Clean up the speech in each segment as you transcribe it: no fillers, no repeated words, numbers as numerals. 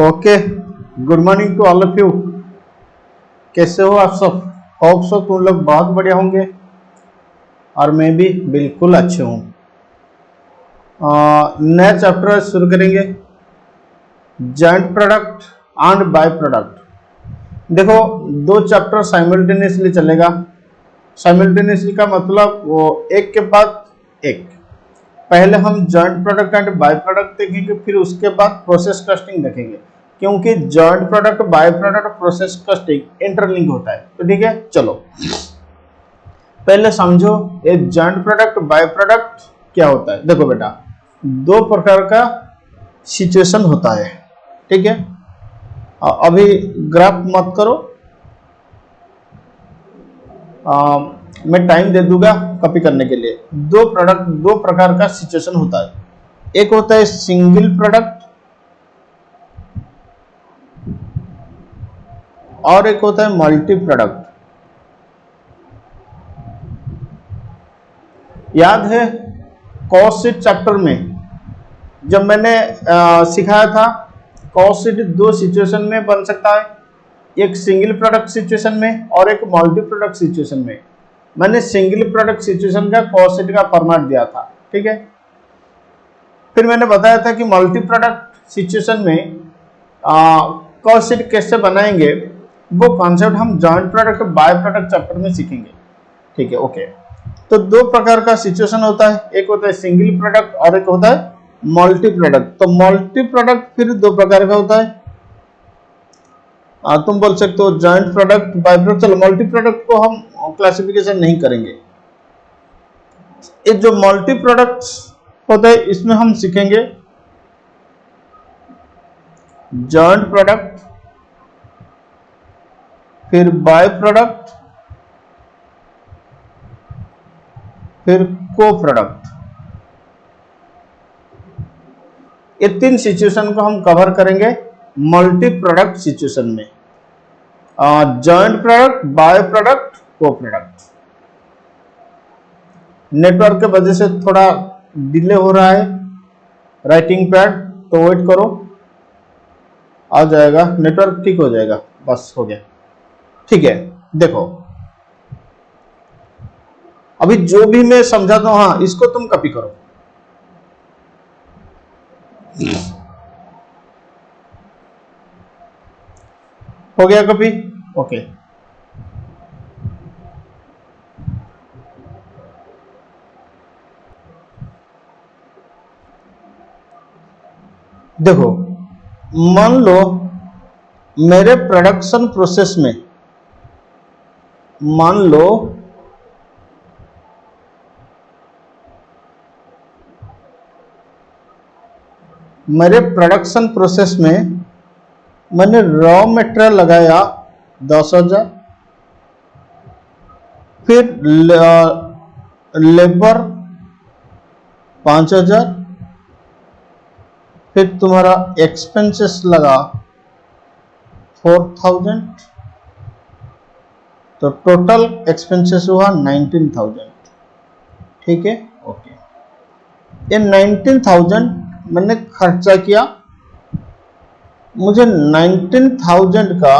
Okay, good morning to all of you. कैसे हो आप सब? होप सो तुम लोग बहुत बढ़िया होंगे और मैं भी बिल्कुल अच्छे हूँ। नया चैप्टर शुरू करेंगे, joint product and by product. देखो, दो चैप्टर साइमल्टेनियसली चलेगा। साइमल्टेनियसली का मतलब वो एक के बाद एक। पहले हम joint product and by product देखेंगे, फिर उसके बाद प्रोसेस कस्टिंग देखेंगे, क्योंकि joint product, by product, process casting interlink होता है। तो ठीक है, चलो पहले समझो ये जॉइंट प्रोडक्ट, बाय प्रोडक्ट क्या होता है। देखो बेटा, दो प्रकार का सिचुएशन होता है, ठीक है। अभी ग्राफ मत करो, मैं टाइम दे दूंगा कॉपी करने के लिए। दो प्रकार का सिचुएशन होता है। एक होता है सिंगल प्रोडक्ट और एक होता है मल्टी प्रोडक्ट। याद है कॉस्ट शीट चैप्टर में जब मैंने सिखाया था, कॉस्ट शीट दो सिचुएशन में बन सकता है, एक सिंगल प्रोडक्ट सिचुएशन में और एक मल्टी प्रोडक्ट सिचुएशन में। मैंने सिंगल प्रोडक्ट सिचुएशन का कॉस्ट शीट का फॉर्मेट दिया था, ठीक है। फिर मैंने बताया था कि मल्टी प्रोडक्ट सिचुएशन में कॉस्ट शीट कैसे बनाएंगे, वो कॉन्सेप्ट हम joint product, by product chapter में सीखेंगे, ठीक है। ओके, तो दो प्रकार का सिचुएशन होता है, एक होता है सिंगल प्रोडक्ट और एक होता है मल्टी प्रोडक्ट। तो मल्टी प्रोडक्ट फिर दो प्रकार का होता है। तुम बोल सकते हो जॉइंट प्रोडक्ट, बाय प्रोडक्ट। चलो मल्टी प्रोडक्ट को हम क्लासिफिकेशन नहीं करेंगे। ये जो मल्टी प्रोडक्ट होता है इसमें हम सीखेंगे जॉइंट प्रोडक्ट, फिर बाय प्रोडक्ट, फिर को प्रोडक्ट। ये तीन सिचुएशन को हम कवर करेंगे मल्टी प्रोडक्ट सिचुएशन में। जॉइंट प्रोडक्ट, बाय प्रोडक्ट, को प्रोडक्ट। नेटवर्क के वजह से थोड़ा डिले हो रहा है राइटिंग पैड, तो वेट करो, आ जाएगा, नेटवर्क ठीक हो जाएगा। बस हो गया, ठीक है। देखो अभी जो भी मैं समझाता हूं, हाँ इसको तुम कॉपी करो। हो गया कॉपी? ओके, देखो मान लो मेरे प्रोडक्शन प्रोसेस में, मान लो मेरे प्रोडक्शन प्रोसेस में मैंने रॉ मटेरियल लगाया 10,000, फिर लेबर 5,000, फिर तुम्हारा एक्सपेंसेस लगा 4,000, तो टोटल एक्सपेंसेस हुआ 19,000, ठीक है। ओके, ये 19,000 मैंने खर्चा किया। मुझे 19,000 का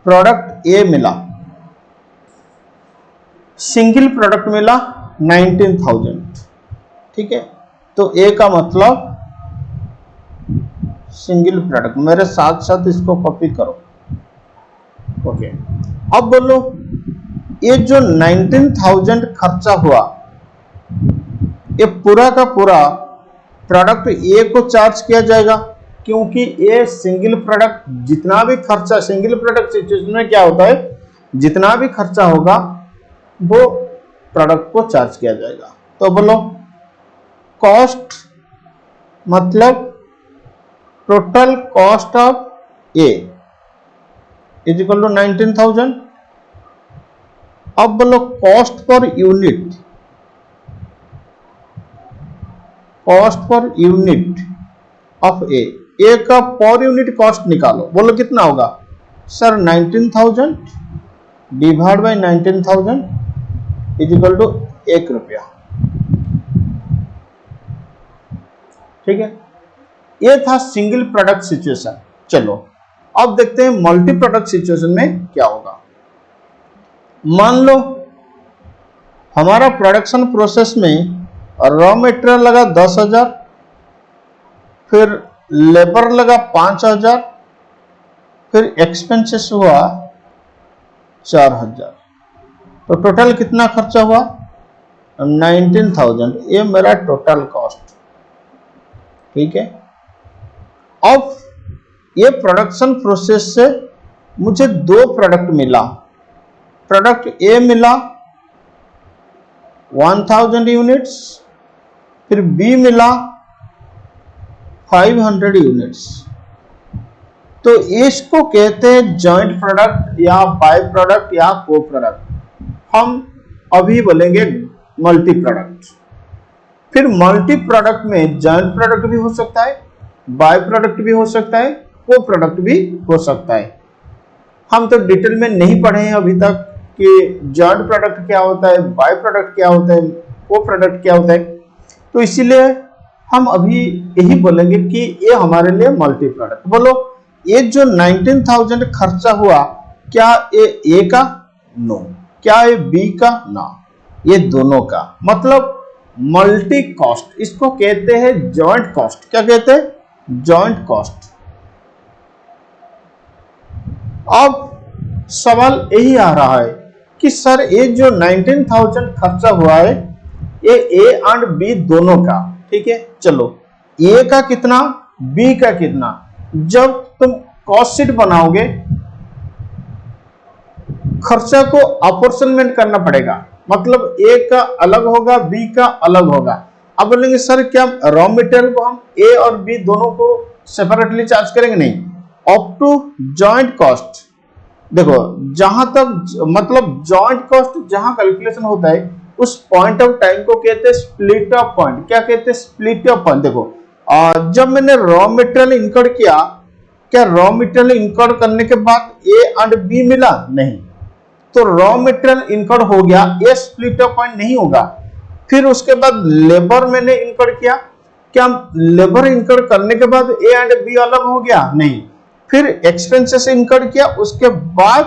प्रोडक्ट ए मिला, सिंगल प्रोडक्ट मिला 19,000, ठीक है। तो ए का मतलब सिंगल प्रोडक्ट। मेरे साथ साथ इसको कॉपी करो। ओके, अब बोलो ये जो 19,000 खर्चा हुआ, ये पूरा का पूरा प्रोडक्ट ए को चार्ज किया जाएगा, क्योंकि ये सिंगल प्रोडक्ट, जितना भी खर्चा सिंगल प्रोडक्ट सिचुएशन में क्या होता है, जितना भी खर्चा होगा वो प्रोडक्ट को चार्ज किया जाएगा। तो बोलो कॉस्ट मतलब total cost of A is equal to 19,000। अब बोलो cost per unit, cost per unit of A का पर यूनिट कॉस्ट निकालो। बोलो कितना होगा sir? 19,000 divide by 19,000 is equal to 1 रुपया। ठीक है, ये था सिंगल प्रोडक्ट सिचुएशन। चलो अब देखते हैं मल्टी प्रोडक्ट सिचुएशन में क्या होगा। मान लो हमारा प्रोडक्शन प्रोसेस में रॉ मटेरियल लगा 10,000, फिर लेबर लगा 5,000, फिर एक्सपेंसेस हुआ 4,000, तो टोटल कितना खर्चा हुआ 19,000। ये मेरा टोटल कॉस्ट। ठीक है, अब ये प्रोडक्शन प्रोसेस से मुझे दो प्रोडक्ट मिला। प्रोडक्ट ए मिला 1000 यूनिट्स, फिर बी मिला 500 यूनिट्स। तो इसको कहते हैं जॉइंट प्रोडक्ट या बाय प्रोडक्ट या को प्रोडक्ट। हम अभी बोलेंगे मल्टी प्रोडक्ट। फिर मल्टी प्रोडक्ट में जॉइंट प्रोडक्ट भी हो सकता है, बाय प्रोडक्ट भी हो सकता है, को प्रोडक्ट भी हो सकता है। हम तो डिटेल में नहीं पढ़े हैं अभी तक कि जॉइंट प्रोडक्ट क्या होता है, बाय प्रोडक्ट क्या होता है, को प्रोडक्ट क्या होता है। तो इसीलिए हम अभी यही बोलेंगे कि ये हमारे लिए मल्टी प्रोडक्ट। बोलो ये जो 19,000 खर्चा हुआ, क्या ये ए का? नो। क्या ये बी का? ना, ये दोनों का। मतलब मल्टी कॉस्ट, इसको कहते हैं जॉइंट कॉस्ट। क्या कहते हैं? Joint cost. अब सवाल यही आ रहा है कि सर ये जो 19,000 खर्चा हुआ है ये ए एंड बी दोनों का। ठीक है, चलो ए का कितना, बी का कितना। जब तुम कॉस्ट शीट बनाओगे खर्चा को अपोर्शनमेंट करना पड़ेगा। मतलब ए का अलग होगा, बी का अलग होगा। अब बोलेंगे सर क्या रॉ मटेरियल को हम ए और बी दोनों को सेपरेटली चार्ज करेंगे? नहीं, अप टू जॉइंट कॉस्ट। देखो जहां तक मतलब जॉइंट कॉस्ट जहां कैलकुलेशन होता है उस पॉइंट ऑफ टाइम को कहते हैं स्प्लिट ऑफ पॉइंट। क्या कहते हैं? Split of point. देखो जब मैंने रॉ मटेरियल इनकर्ड किया, क्या रॉ मटेरियल इनकर्ड करने के बाद ए एंड बी मिला? नहीं। तो रॉ मटेरियल इनकर्ड हो गया, ये स्प्लिट ऑफ पॉइंट नहीं होगा। फिर उसके बाद लेबर मैंने इनकर्ड किया, क्या लेबर इनकर्ड करने के बाद ए एंड बी अलग हो गया? नहीं। फिर एक्सपेंसेस इनकर्ड किया, उसके बाद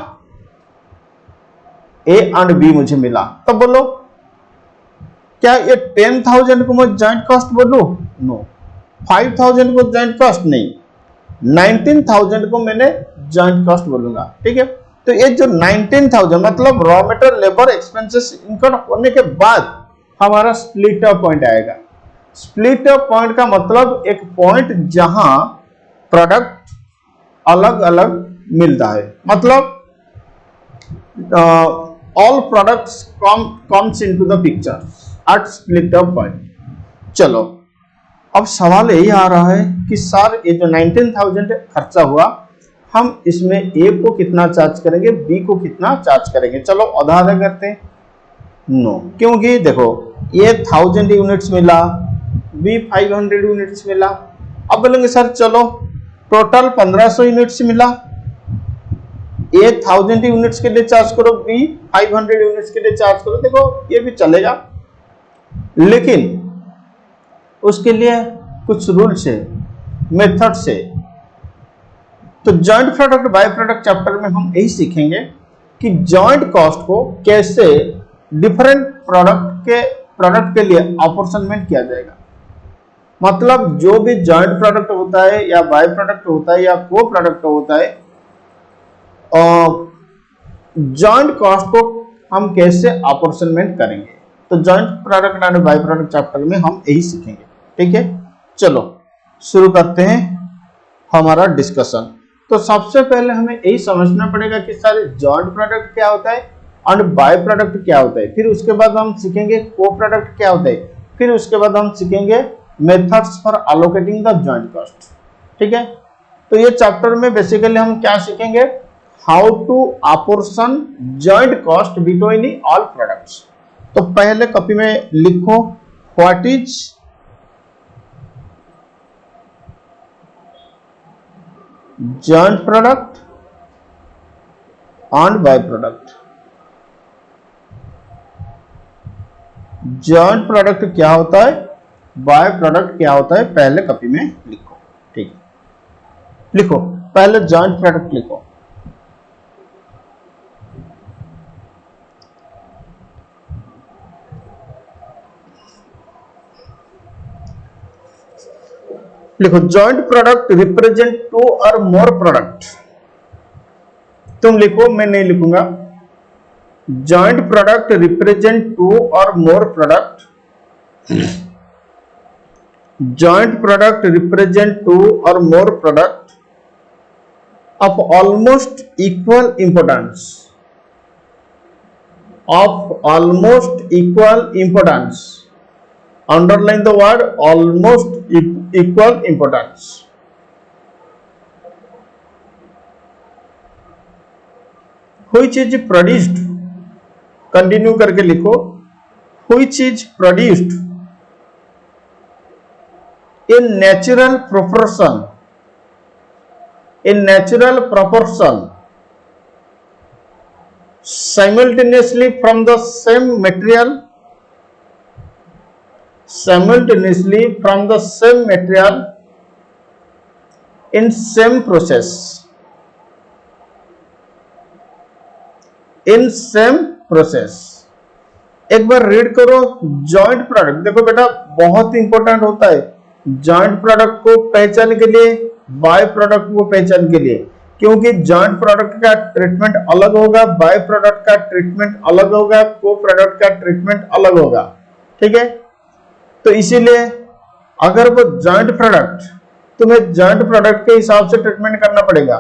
ए एंड बी मुझे मिला। तब बोलो क्या ये 10,000 को मैं जॉइंट कॉस्ट बोलूं? नो। 5,000 को जॉइंट कॉस्ट? नहीं। 19,000 को मैंने जॉइंट कॉस्ट बोलूंगा। ठीक है, तो ये जो 19,000 मतलब raw material labour expenses incurred होने के बाद हमारा स्प्लिट ऑफ पॉइंट आएगा। स्प्लिट ऑफ पॉइंट का मतलब एक पॉइंट जहां प्रोडक्ट अलग अलग मिलता है। मतलब all products comes into the picture at split of point. चलो अब सवाल यही आ रहा है कि सर ये जो 19,000 खर्चा हुआ, हम इसमें ए को कितना चार्ज करेंगे, बी को कितना चार्ज करेंगे? चलो आधा आधा करते हैं। नो, क्योंकि देखो ये 1000 यूनिट्स मिला, बी 500 यूनिट्स मिला। अब बोलेंगे सर चलो टोटल 1500 यूनिट्स मिला, ए 1000 यूनिट्स के लिए चार्ज करो, बी 500 यूनिट्स के लिए चार्ज करो। देखो ये भी चलेगा, लेकिन उसके लिए कुछ रूल्स है, मेथड्स है। तो joint product by product chapter में हम यही सीखेंगे कि जॉइंट कॉस्ट को कैसे डिफरेंट प्रोडक्ट के लिए अपोर्शनमेंट किया जाएगा। मतलब जो भी जॉइंट प्रोडक्ट होता है या बाय प्रोडक्ट होता है या को प्रोडक्ट होता है, जॉइंट कॉस्ट को हम कैसे अपोर्शनमेंट करेंगे। तो joint product and by product chapter में हम यही सीखेंगे। ठीक है, चलो शुरू करते हैं हमारा डिस्कशन। तो सबसे पहले हमें यही समझना पड़ेगा कि सर जॉइंट प्रोडक्ट क्या होता है और बाय प्रोडक्ट क्या होता है। फिर उसके बाद हम सीखेंगे को प्रोडक्ट क्या होता है। फिर उसके बाद हम सीखेंगे methods for allocating the joint cost. ठीक है, तो ये चैप्टर में बेसिकली हम क्या सीखेंगे, how to apportion joint cost between all products. तो पहले कॉपी में लिखो what is joint product and by product। Joint product क्या होता है, बाय प्रोडक्ट क्या होता है, पहले कॉपी में लिखो। ठीक है, लिखो पहले जॉइंट प्रोडक्ट लिखो। लिखो joint product represent two or more product. तुम लिखो, मैं नहीं लिखूंगा। Joint product represent two or more product. Joint product represent two or more product of almost equal importance, of almost equal importance. Underline the word almost equal importance. Which is produced, continue करके लिखो, which is produced in natural proportion, in natural proportion simultaneously from the same material, simultaneously from the same material in same process, in same process। एक बार read करो joint product. देखो बेटा बहुत important होता है joint product को पहचानने के लिए, बाय प्रोडक्ट को पहचान के लिए, क्योंकि जॉइंट प्रोडक्ट का ट्रीटमेंट अलग होगा, बाय प्रोडक्ट का ट्रीटमेंट अलग होगा, को प्रोडक्ट का ट्रीटमेंट अलग होगा। ठीक है, तो इसीलिए अगर वो जॉइंट प्रोडक्ट, तुम्हें जॉइंट प्रोडक्ट के हिसाब से ट्रीटमेंट करना पड़ेगा।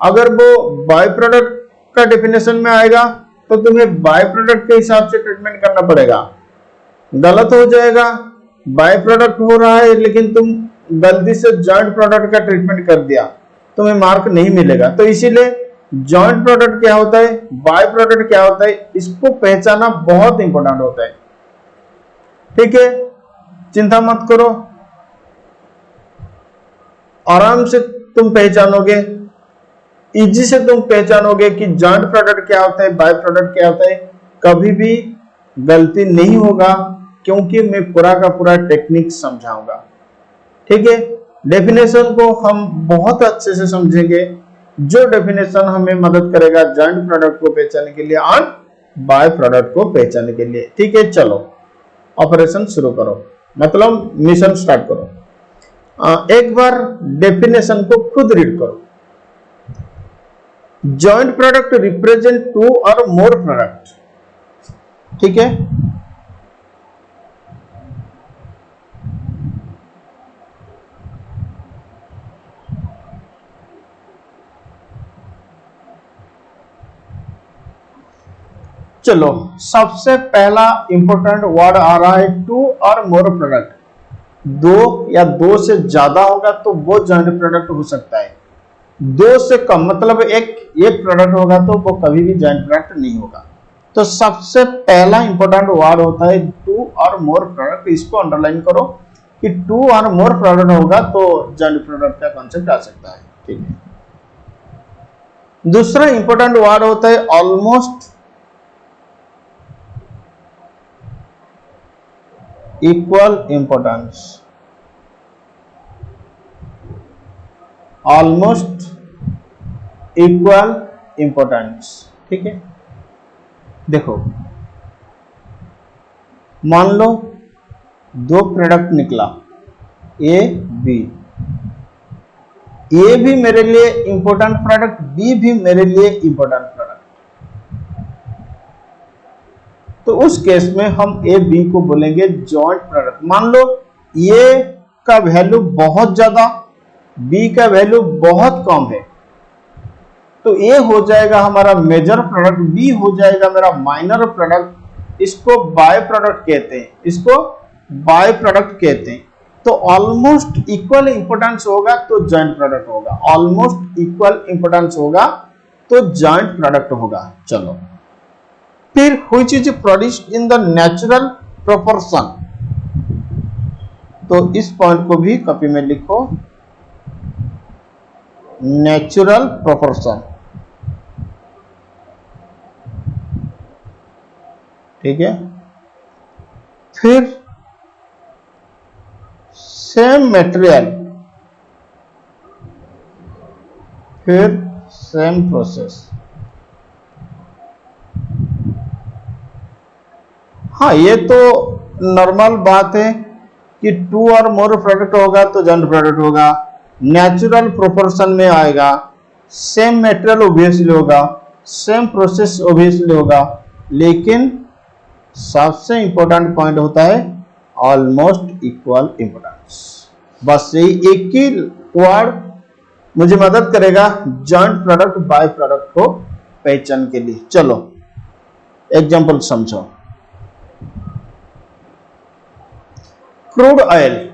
अगर वो बाय प्रोडक्ट का डेफिनेशन में आएगा तो तुम्हें बाय प्रोडक्ट के हिसाब से ट्रीटमेंट करना पड़ेगा। गलत हो जाएगा, बाय प्रोडक्ट हो रहा है लेकिन तुम गलती से जॉइंट प्रोडक्ट का ट्रीटमेंट कर दिया, तुम्हें मार्क नहीं मिलेगा। तो इसीलिए जॉइंट प्रोडक्ट क्या होता है, बाय प्रोडक्ट क्या होता है, इसको पहचानना बहुत इंपॉर्टेंट होता है। ठीक है, चिंता मत करो, आराम से तुम पहचानोगे, इजी से तुम पहचानोगे कि जॉइंट प्रोडक्ट क्या होता है, बाय प्रोडक्ट क्या होता है। कभी भी गलती नहीं होगा क्योंकि मैं पूरा का पूरा टेक्निक समझाऊंगा। ठीक है, डेफिनेशन को हम बहुत अच्छे से समझेंगे, जो डेफिनेशन हमें मदद करेगा जॉइंट प्रोडक्ट को पहचानने के लिए और बाय प्रोडक्ट को पहचानने के लिए। ठीक है, चलो ऑपरेशन शुरू करो, मतलब मिशन स्टार्ट करो। एक बार डेफिनेशन को खुद रीड करो। Joint product represent two or more product. ठीक है, चलो सबसे पहला इंपॉर्टेंट वर्ड आ रहा है टू और मोर प्रोडक्ट। दो या दो से ज्यादा होगा तो वो जॉइंट प्रोडक्ट हो सकता है, दो से कम मतलब एक प्रोडक्ट होगा तो वो कभी भी जॉइंट प्रोडक्ट नहीं होगा। तो सबसे पहला इंपॉर्टेंट वर्ड होता है टू और मोर प्रोडक्ट। इसको अंडरलाइन करो कि टू और मोर प्रोडक्ट होगा तो जॉइंट प्रोडक्ट का कॉन्सेप्ट आ सकता है। ठीक है, दूसरा इंपॉर्टेंट वर्ड होता है almost equal importance. Almost equal importance. ठीक है, देखो मान लो दो प्रोडक्ट निकला ए बी, ए भी मेरे लिए इंपॉर्टेंट प्रोडक्ट, बी भी मेरे लिए इंपॉर्टेंट प्रोडक्ट। तो उस केस में हम ए बी को बोलेंगे जॉइंट प्रोडक्ट। मान लो ए का वैल्यू बहुत ज्यादा, बी का वैल्यू बहुत कम है, तो ए हो जाएगा हमारा मेजर प्रोडक्ट, बी हो जाएगा मेरा माइनर प्रोडक्ट। इसको बाय प्रोडक्ट कहते हैं, इसको बाय प्रोडक्ट कहते हैं। तो ऑलमोस्ट इक्वल इंपॉर्टेंस होगा तो जॉइंट प्रोडक्ट होगा, ऑलमोस्ट इक्वल इंपॉर्टेंस होगा तो जॉइंट प्रोडक्ट होगा। चलो फिर which is produced in the natural proportion. तो इस पॉइंट को भी कॉपी में लिखो, नेचुरल प्रोपोर्शन। ठीक है, फिर सेम मटेरियल, फिर सेम प्रोसेस। हाँ, ये तो नॉर्मल बात है कि टू और मोर प्रोडक्ट होगा तो जॉइंट प्रोडक्ट होगा, नेचुरल प्रोपोर्शन में आएगा, सेम मटेरियल ओब्वियसली होगा, सेम प्रोसेस ओब्वियसली होगा, लेकिन सबसे इंपॉर्टेंट पॉइंट होता है ऑलमोस्ट इक्वल इंपोर्टेंस। बस यही एक ही वर्ड मुझे मदद करेगा जॉइंट प्रोडक्ट बाय प्रोडक्ट को पहचान के लिए। चलो एग्जांपल समझो। क्रूड ऑयल,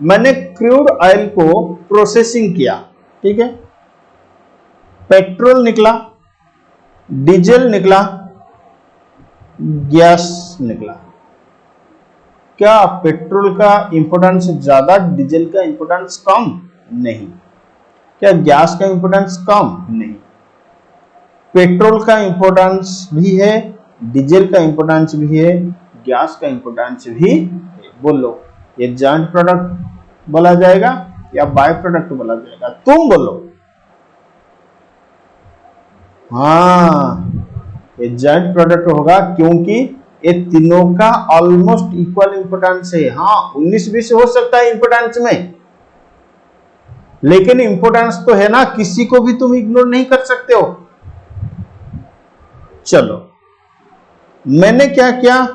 मैंने क्रूड ऑयल को प्रोसेसिंग किया, ठीक है, पेट्रोल निकला, डीजल निकला, गैस निकला। क्या पेट्रोल का इंपोर्टेंस ज्यादा, डीजल का इंपोर्टेंस कम? नहीं। क्या गैस का इंपोर्टेंस कम? नहीं। पेट्रोल का इंपोर्टेंस भी है, डीजल का इंपोर्टेंस भी है, गैस का इंपोर्टेंस भी है। बोलो ये जॉइंट प्रोडक्ट बोला जाएगा या बाय प्रोडक्ट बोला जाएगा? तुम बोलो। हाँ, ये जॉइंट प्रोडक्ट होगा क्योंकि ये तीनों का ऑलमोस्ट इक्वल इंपोर्टेंस है। हाँ, 19-20 हो सकता है इंपोर्टेंस में, लेकिन इंपोर्टेंस तो है ना, किसी को भी तुम इग्नोर नहीं कर सकते हो। चलो मैंने क्या किया,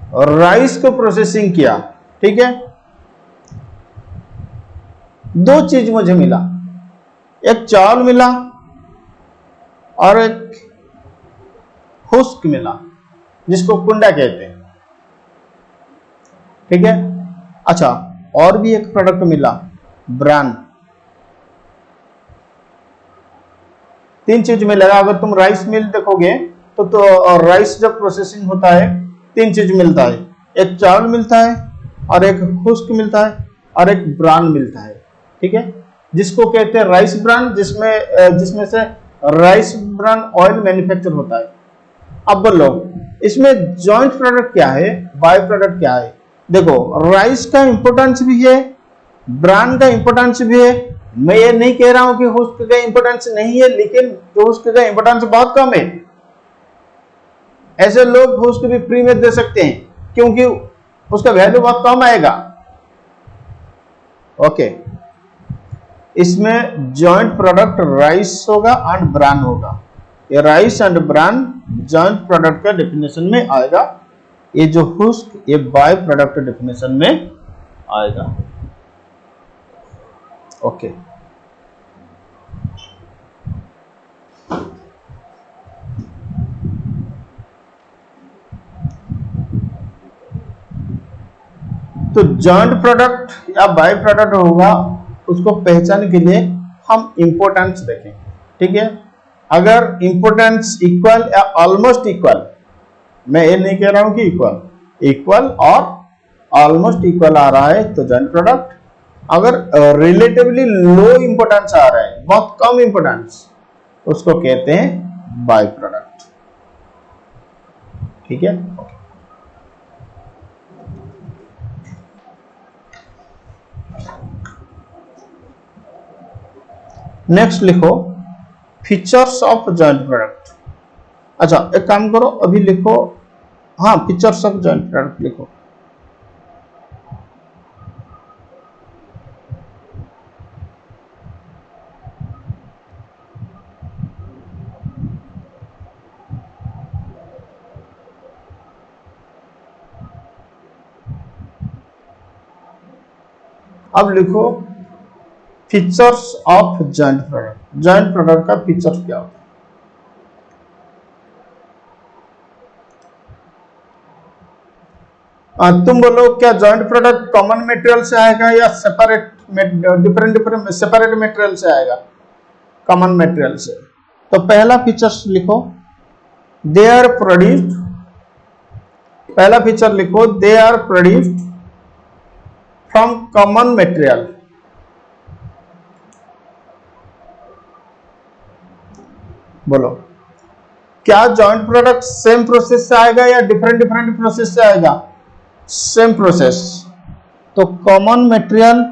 राइस को प्रोसेसिंग किया, ठीक है। दो चीज मुझे मिला, एक चावल मिला और एक हुस्क मिला जिसको कुंडा कहते हैं, ठीक है। अच्छा, और भी एक प्रोडक्ट मिला, ब्रान। तीन चीज मिलेगा। अगर तुम राइस मिल देखोगे तो राइस जब प्रोसेसिंग होता है तीन चीज मिलता है, एक चावल मिलता है और एक हुस्क मिलता है और एक ब्रान मिलता है, ठीक है, जिसको कहते हैं राइस ब्रान, जिसमें से राइस ब्रान ऑयल मैन्युफैक्चर होता है। अब बोलो इसमें जॉइंट प्रोडक्ट क्या है, बाय प्रोडक्ट क्या है? देखो राइस का इंपोर्टेंस भी है, ब्रान का इंपोर्टेंस भी है। मैं ये नहीं कह रहा हूं कि हुस्क का इंपोर्टेंस नहीं है, लेकिन हुस्क का इंपोर्टेंस बहुत कम है। ऐसे लोग हुस्क भी फ्री में दे सकते हैं क्योंकि उसका वैल्यू बहुत कम आएगा। ओके, इसमें जॉइंट प्रोडक्ट राइस होगा एंड ब्रान होगा। ये rice and bran joint product का डेफिनेशन में आएगा। ये जो हुस्क ये बाय प्रोडक्ट डेफिनेशन में आएगा। ओके, तो जॉइंट प्रोडक्ट या बाय प्रोडक्ट होगा, उसको पहचान के लिए हम इंपोर्टेंस देखें, ठीक है। अगर इंपोर्टेंस इक्वल या ऑलमोस्ट इक्वल, मैं ये नहीं कह रहा हूं कि इक्वल, इक्वल और ऑलमोस्ट इक्वल आ रहा है तो जॉइंट प्रोडक्ट। अगर रिलेटिवली लो इंपोर्टेंस आ रहा है, बहुत कम इंपोर्टेंस, उसको कहते हैं बाय प्रोडक्ट, ठीक है। नेक्स्ट लिखो फीचर्स ऑफ जॉइंट प्रोडक्ट। अच्छा एक काम करो, अभी लिखो, हाँ फीचर्स ऑफ जॉइंट प्रोडक्ट लिखो। अब लिखो features of joint product. Joint product का फीचर्स क्या होता है? तुम बोलो क्या जॉइंट प्रोडक्ट कॉमन मटेरियल से आएगा या सेपरेट, डिफरेंट सेपरेट मटेरियल से आएगा? कॉमन मटेरियल से। तो पहला फीचर्स लिखो, दे आर प्रोड्यूस्ड, पहला फीचर लिखो they are produced from common material. बोलो क्या जॉइंट प्रोडक्ट सेम प्रोसेस से आएगा या डिफरेंट डिफरेंट प्रोसेस से आएगा? Same process. तो कॉमन मटेरियल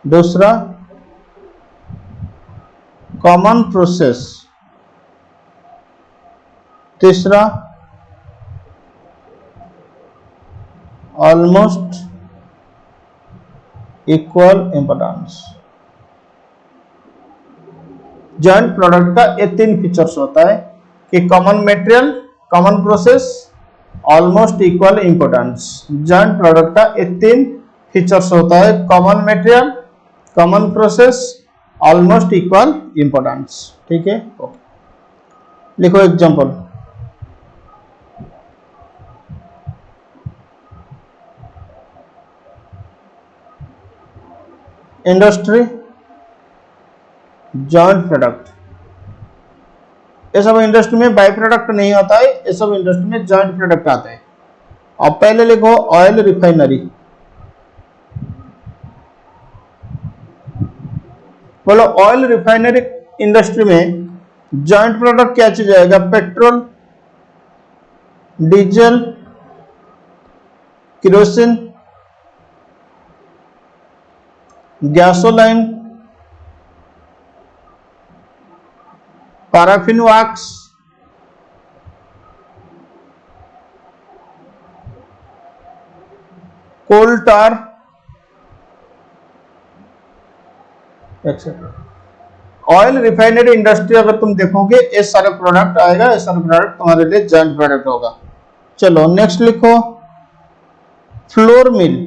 दूसरा कॉमन प्रोसेस, तीसरा almost equal importance. Joint product का ये तीन फीचर्स होता है कि common material, common process, almost equal importance. Joint product का ये तीन फीचर्स होता है, common material, common process, almost equal importance. ठीक है, ओके। लिखो एग्जांपल। Industry, joint product. ये सब इंडस्ट्री में बाई प्रोडक्ट नहीं होता है, ये सब इंडस्ट्री में जॉइंट प्रोडक्ट आता है। अब पहले लिखो ऑयल रिफाइनरी। बोलो ऑयल रिफाइनरी इंडस्ट्री में जॉइंट प्रोडक्ट क्या चीज आएगा? Petrol, diesel, kerosene, gasoline, paraffin wax, coal tar, etcetera. Oil refinery industry अगर तुम देखोगे ये सारे प्रोडक्ट आएगा, ये सारे प्रोडक्ट तुम्हारे लिए जॉइंट प्रोडक्ट होगा। चलो नेक्स्ट लिखो फ्लोर मिल।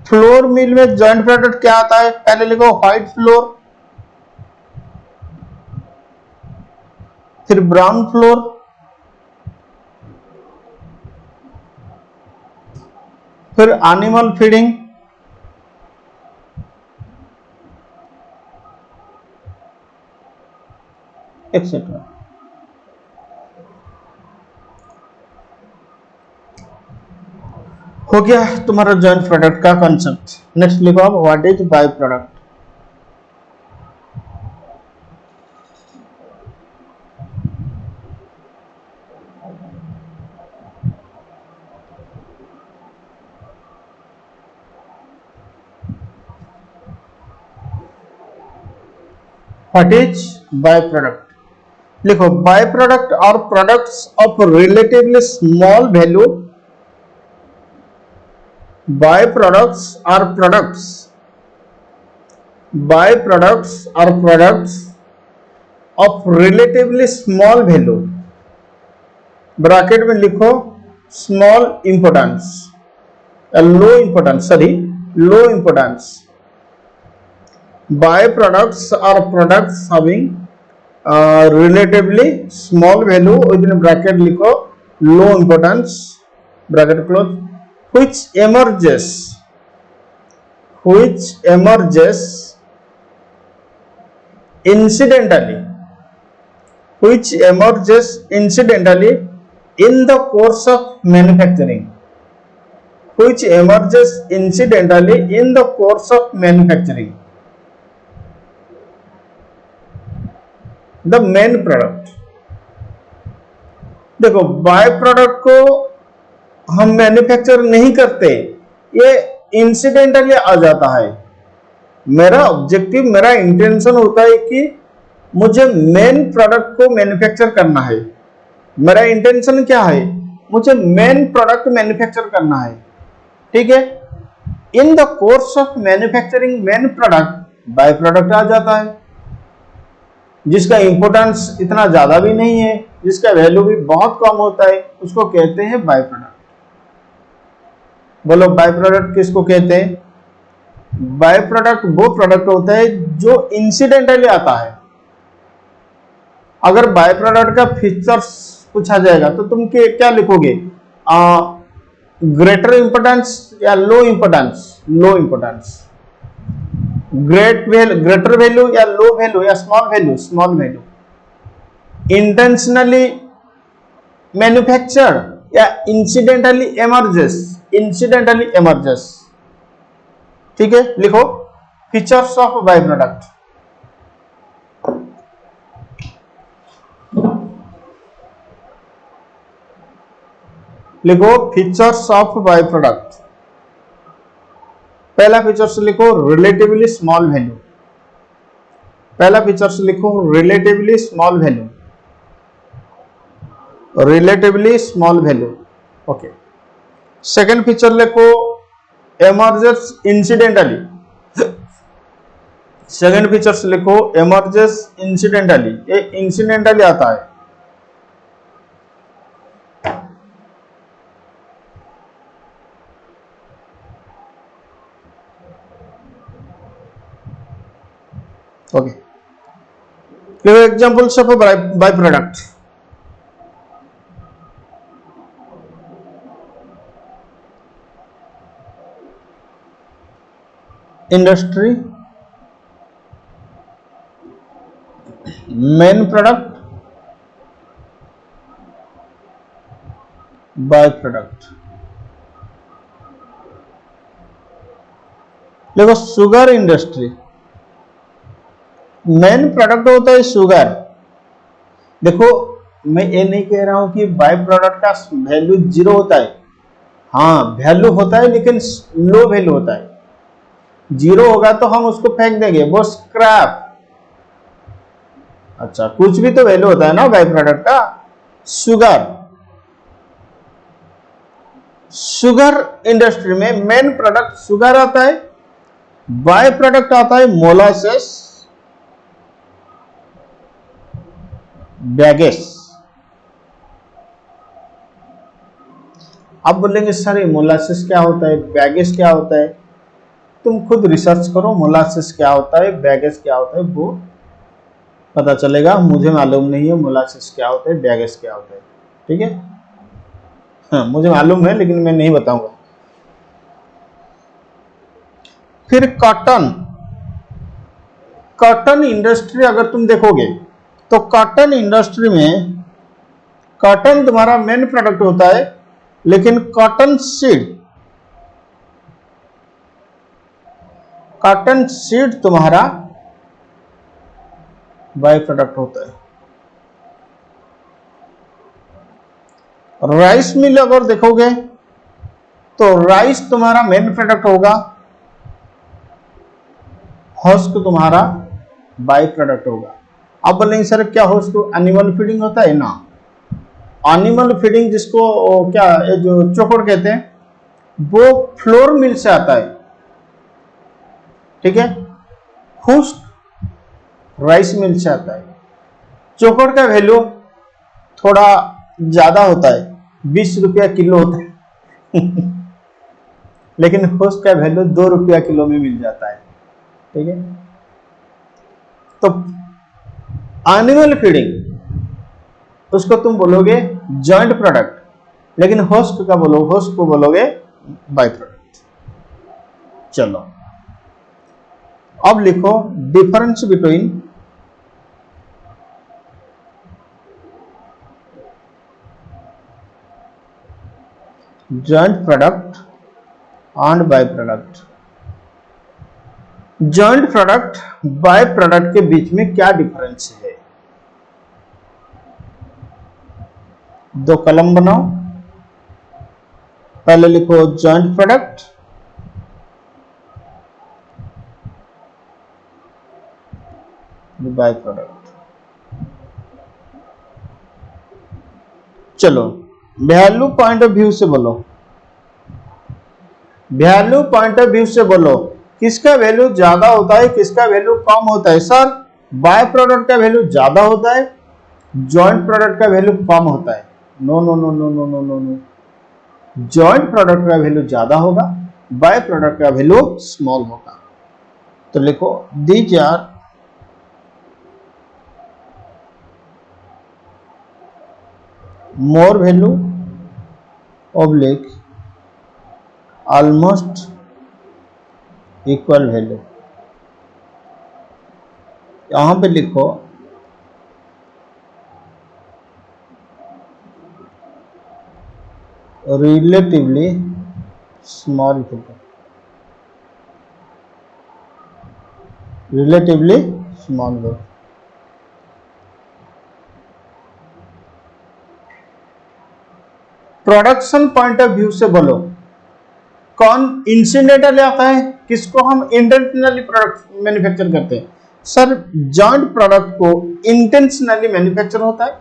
फ्लोर मिल में जॉइंट प्रोडक्ट क्या आता है? पहले लिखो व्हाइट फ्लोर, फिर ब्राउन फ्लोर, फिर एनिमल फीडिंग, एक्सेट्रा। हो गया तुम्हारा जॉइंट प्रोडक्ट का कॉन्सेप्ट। नेक्स्ट लिखो आप what is by product. What is by product? लिखो by product are products of relatively small value. By products are products, by products are products of relatively small value, bracket में लिखो small importance, low importance, sorry low importance. By products are products having relatively small value, within bracket लिखो low importance, bracket close, which emerges incidentally, which emerges incidentally in the course of manufacturing, which emerges incidentally in the course of manufacturing, the main product. देखो by product को हम manufacture नहीं करते, ये incidentally आ जाता है। मेरा ऑब्जेक्टिव, मेरा इंटेंशन होता है कि मुझे मेन प्रोडक्ट को मैन्युफैक्चर करना है। मेरा इंटेंशन क्या है? मुझे मेन प्रोडक्ट मैन्युफैक्चर करना है। ठीक है, in the course of manufacturing main product by product आ जाता है, जिसका इंपोर्टेंस इतना ज्यादा भी नहीं है, जिसका वैल्यू भी बहुत कम होता है, उसको कहते हैं बाय प्रोडक्ट। बोलो बाय प्रोडक्ट किसको कहते हैं? बाय प्रोडक्ट वो प्रोडक्ट होता है जो इंसिडेंटली आता है। अगर बाय प्रोडक्ट का फीचर्स पूछा जाएगा तो तुम क्या लिखोगे? ग्रेटर इंपोर्टेंस या लो importance? Low importance. Greater value या लो वैल्यू या small value? Small value. Intentionally manufactured या इंसिडेंटली एमर्जेस? Incidentally emerges. ठीक है, लिखो फीचर्स ऑफ बाय प्रोडक्ट। लिखो फीचर्स ऑफ बाय प्रोडक्ट। पहला फीचर्स लिखो रिलेटिवली स्मॉल वैल्यू। पहला फीचर्स लिखो relatively small value, relatively small value. Okay, second feature लिखो एमर्जेस इंसिडेंटली। सेकंड फीचर्स लिखो एमर्जेस इंसिडेंटली, ये इंसिडेंटली आता है। Okay, examples of by product. Industry, main product, by product. देखो sugar industry, main product होता है sugar. देखो मैं ये नहीं कह रहा हूं कि बाय प्रोडक्ट का वैल्यू 0 होता है, हाँ वैल्यू होता है लेकिन लो वैल्यू होता है। 0 होगा तो हम उसको फेंक देंगे, वो स्क्रैप। अच्छा, कुछ भी तो वैल्यू होता है ना बाय प्रोडक्ट का। शुगर, शुगर इंडस्ट्री में मेन प्रोडक्ट शुगर आता है, बाय प्रोडक्ट आता है मोलासेस, बैगेस। आप बोलेंगे सर मोलासेस क्या होता है, बैगेस क्या होता है? तुम खुद रिसर्च करो, मोलासेस क्या होता है, बैगेस क्या होता है, वो पता चलेगा। मुझे मालूम नहीं है मोलासेस क्या होता है, बैगेस क्या होता है। ठीक है, हाँ मुझे मालूम है लेकिन मैं नहीं बताऊंगा। फिर कॉटन, कॉटन इंडस्ट्री अगर तुम देखोगे तो कॉटन इंडस्ट्री में कॉटन तुम्हारा मेन प्रोडक्ट होता है, लेकिन कॉटन सीड, कॉटन सीड तुम्हारा बाय प्रोडक्ट होता है। राइस मिल अगर देखोगे तो राइस तुम्हारा मेन प्रोडक्ट होगा, हस्क तुम्हारा बाय प्रोडक्ट होगा। अब बोलेंगे सर क्या हस्क एनिमल फीडिंग होता है ना, एनिमल फीडिंग जिसको क्या ये जो चोकर कहते हैं, वो फ्लोर मिल से आता है। ठीक है, हुस्क राइस मिल से आता है। चोकर का वैल्यू थोड़ा ज्यादा होता है, 20 रुपया किलो होता है लेकिन हुस्क का वैल्यू 2 रुपया किलो में मिल जाता है। ठीक है, तो एनिमल फीडिंग उसको तुम बोलोगे जॉइंट प्रोडक्ट, लेकिन होस्ट का बोलो, होस्ट को बोलोगे बाय प्रोडक्ट। चलो अब लिखो difference between joint product and by product. Joint product by product के बीच में क्या डिफरेंस है? दो कलम बनाओ, पहले लिखो जॉइंट प्रोडक्ट, बाय प्रोडक्ट। चलो वैल्यू पॉइंट ऑफ व्यू से बोलो, वैल्यू पॉइंट ऑफ व्यू से बोलो किसका वैल्यू ज्यादा होता है, किसका वैल्यू कम होता है? सर बाय प्रोडक्ट का वैल्यू ज्यादा होता है, जॉइंट प्रोडक्ट का वैल्यू कम होता है। No no no no no no no no, joint product का वैल्यू ज्यादा होगा, बाय प्रोडक्ट का वैल्यू स्मॉल होगा। तो लिखो these are more value oblique almost equal value. यहां पे लिखो relatively small figure, relatively small growth. Production point of view से बोलो, कौन इंसिडेंटली आता है, किसको हम इंटेंशनली प्रोडक्ट मैन्युफैक्चर करते हैं? सर जॉइंट प्रोडक्ट को इंटेंशनली मैन्युफैक्चर होता है,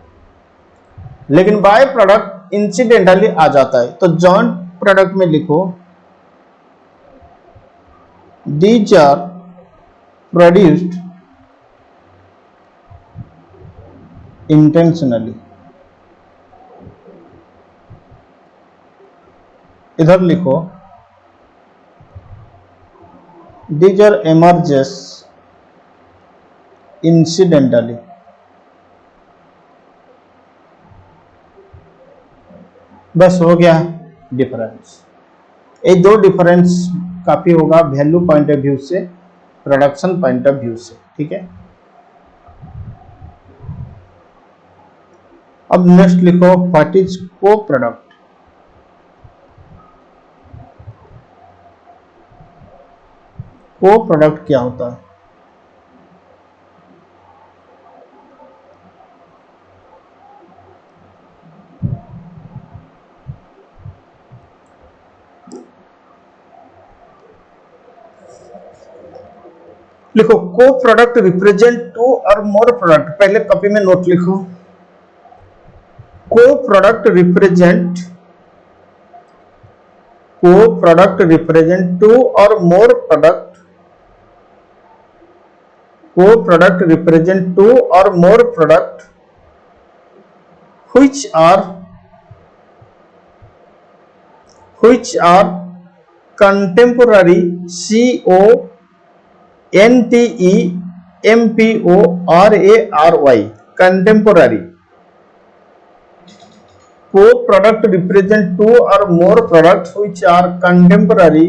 लेकिन बाय प्रोडक्ट इंसिडेंटली आ जाता है। तो जॉइंट प्रोडक्ट में लिखो दीज आर प्रोड्यूस्ड इंटेंशनली। इधर लिखो दीज आर एमर्जेस इंसिडेंटली। बस हो गया डिफरेंस। ये दो डिफरेंस काफी होगा वैल्यू पॉइंट ऑफ व्यू से, प्रोडक्शन पॉइंट ऑफ व्यू से, ठीक है। अब नेक्स्ट लिखो व्हाट इज को प्रोडक्ट। को प्रोडक्ट क्या होता है? लिखो को product represent two or more product. पहले कॉपी में नोट लिखो, को product represent two or more product, को product represent two or more product which are contemporary, contemporary, contemporary। co-product represent two or more products which are contemporary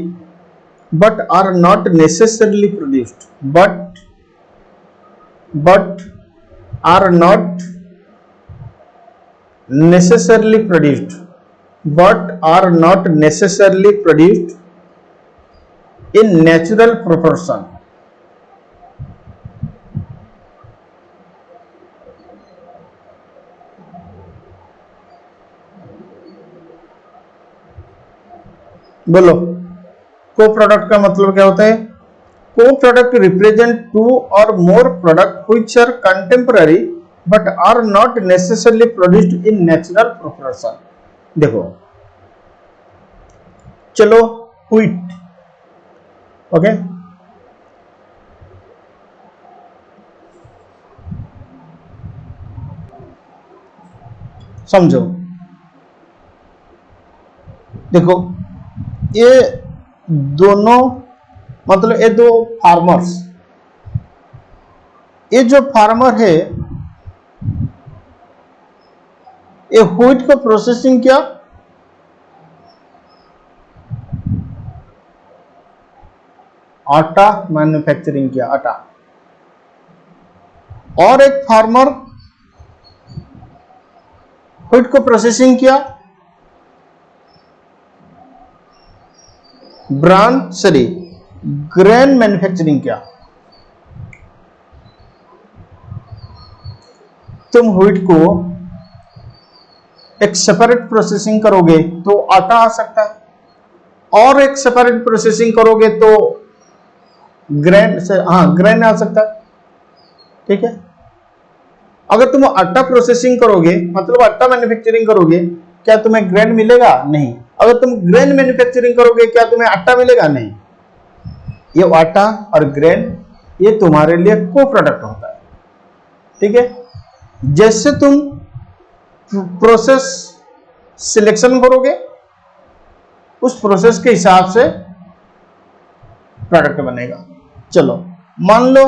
but are not necessarily produced, but are not necessarily produced, in natural proportion। बोलो को product का मतलब क्या होता है? को product represent two or more product which are contemporary but are not necessarily produced in natural proportion. देखो चलो व्हीट, ओके, समझो। देखो ये दोनों मतलब ये दो फार्मर्स, ये जो फार्मर है ये व्हीट को प्रोसेसिंग किया, आटा मैन्युफैक्चरिंग किया, आटा। और एक फार्मर व्हीट को प्रोसेसिंग किया, ग्रेन मैन्युफैक्चरिंग किया। तुम व्हीट को एक सेपरेट प्रोसेसिंग करोगे तो आटा आ सकता है, और एक सेपरेट प्रोसेसिंग करोगे तो ग्रेन से ग्रेन आ सकता है, ठीक है। अगर तुम आटा प्रोसेसिंग करोगे मतलब आटा मैन्युफैक्चरिंग करोगे, क्या तुम्हें ग्रेन मिलेगा? नहीं। अगर तुम ग्रेन मैन्युफैक्चरिंग करोगे क्या तुम्हें आटा मिलेगा? नहीं। ये आटा और ग्रेन ये तुम्हारे लिए को प्रोडक्ट होता है, ठीक है। जैसे तुम प्रोसेस सिलेक्शन करोगे उस प्रोसेस के हिसाब से प्रोडक्ट बनेगा। चलो मान लो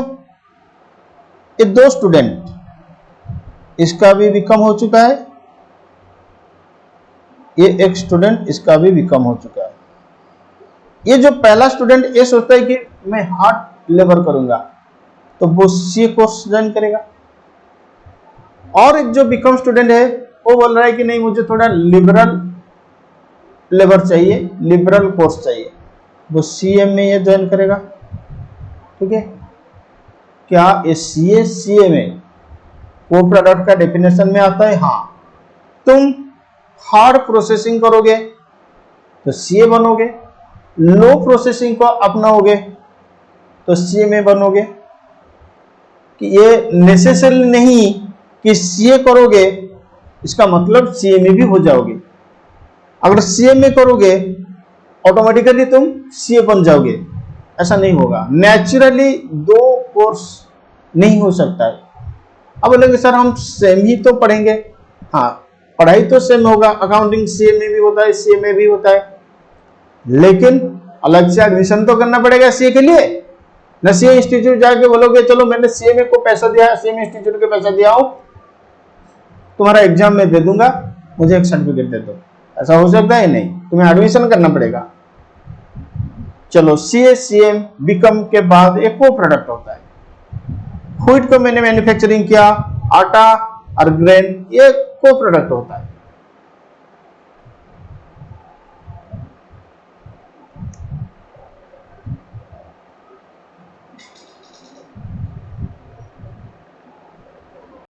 ये दो स्टूडेंट, इसका भी बीकॉम हो चुका है, ये एक स्टूडेंट इसका भी बीकॉम हो चुका है। ये जो पहला स्टूडेंट ये सोचता है कि मैं हार्ड लेबर करूंगा तो वो सीए कोर्स ज्वाइन करेगा, और एक जो बीकॉम स्टूडेंट है वो बोल रहा है कि नहीं मुझे थोड़ा लिबरल लेबर चाहिए, लिबरल कोर्स चाहिए, वो सीए में ये ज्वाइन करेगा। ठीक है, क्या ये सीए सीए में को प्रोडक्ट का डेफिनेशन में आता है? हाँ। तुम हार्ड प्रोसेसिंग करोगे तो सीए बनोगे, लो प्रोसेसिंग को अपनाओगे तो सीए में बनोगे। कि ये नेसेसरी नहीं कि सीए करोगे इसका मतलब सीए में भी हो जाओगे। अगर सीए में करोगे ऑटोमेटिकली तुम सीए बन जाओगे, ऐसा नहीं होगा। नेचुरली दो कोर्स नहीं हो सकता है। अब बोलेंगे सर हम सेम ही तो पढ़ेंगे। हाँ, पढ़ाई तो सेम होगा, अकाउंटिंग सीए में भी होता है, सीए में भी होता है, लेकिन अलग से एडमिशन तो करना पड़ेगा सीए के लिए। न सीए इंस्टीट्यूट जाके बोलोगे चलो मैंने सीए में को पैसा दिया, सीए इंस्टीट्यूट के पैसा दिया हो, तुम्हारा एग्जाम में दे दूंगा, मुझे एक सर्टिफिकेट दे दो। ऐसा हो सकता है? नहीं, तुम्हें एडमिशन करना पड़ेगा। चलो, सीए सीएम बीकॉम के बाद एक को प्रोडक्ट होता है। व्हीट को मैंने मैन्युफैक्चरिंग किया, आटा और ग्रेन, ये को प्रोडक्ट होता है।